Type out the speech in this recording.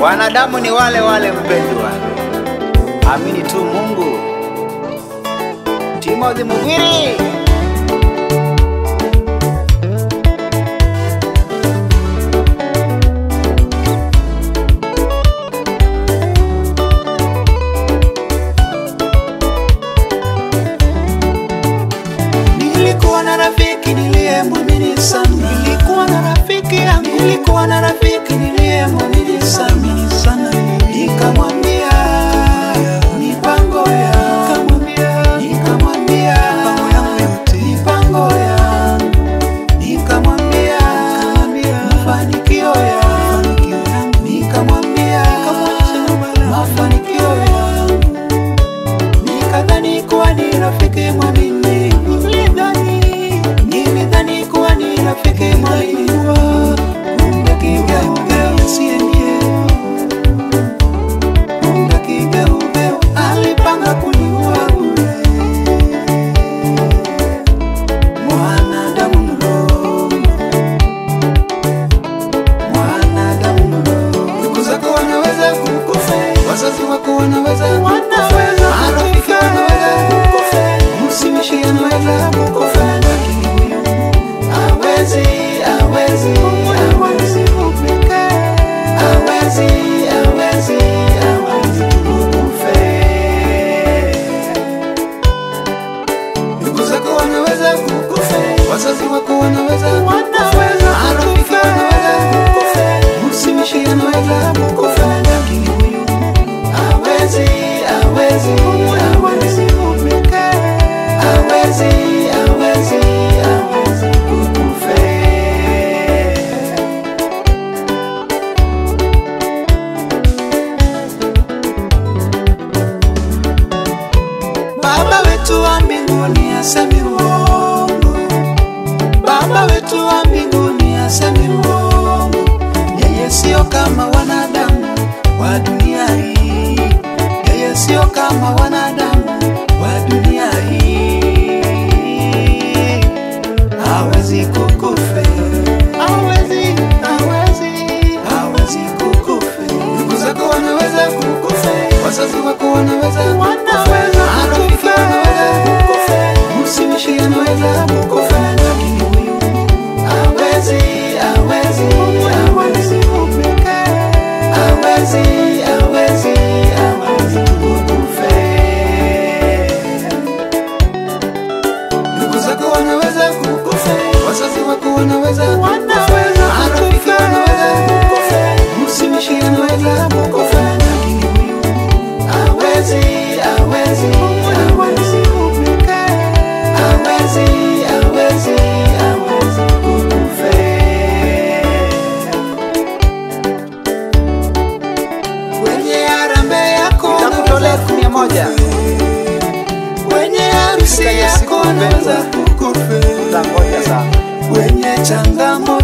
Wanadamu ni wale wale mpendwa, amini tu Mungu. Timothy Mugwiri. Nilikuwa na rafiki niliyemwamini sana. Nilikuwa na rafiki yangu, nilikuwa na rafiki niliyemwamini sana. Nikamwambia mipango ya, nikamwambia mipango ya, nikamwambia mafanikio ya, nikamwambia mafanikio ya. Nikadhani kuwa ni rafiki mwamini, nilidhani kuwa ni rafiki mwamini. Kumbe kigeuka siye, kumbe kigeuka alipanga kuniua. Mwanadamu mdogo, mwanadamu mdogo. Ndugu zako wanaweza kukufa, wazazi wako wanaweza kukufa, marafiki wanaweza kukufa, mtumishi anaweza kukufa, lakini huyu hawezi, hawezi, hawezi kukufa, hawezi, hawezi, hawezi kukufa. Ndugu zako wanaweza kukufa, wazazi wako wanaweza kukufa, marafiki wanaweza kukufa, mtumishi anaweza kukufa, lakini huyu hawezi, hawezi, hawezi kukufa, hawezi, hawezi, hawezi kukufa. Baba wetu wa mbinguni asemi uongo, Baba wetu wa mbinguni asemi uongo. Yeye sio kama wanadamu wa dunia hii, yeye sio kama wanadamu wa dunia hii. Hawezi kukufa, hawezi, hawezi, hawezi kukufa. Ndugu zako wanaweza kukufa, wazazi wako wanaweza kukufa, marafiki wanaweza kukufa, mtumishi anaweza kukufa, lakini huyu hawezi, hawezi, hawezi kukufa, hawezi, hawezi, hawezi kukufa. Ndugu zako wanaweza kukufa, wazazi wako wanaweza kukufa, marafiki wanaweza kukufa, mtumishi anaweza kukufa, lakini huyu hawezi, hawezi, hawezi kukufa, hawezi, hawezi, hawezi kukufa. Kwenye harambee yako Nakutolea 100. kwenye harusi yako naweza kukufa, Utangoja sana. kwenye changamoto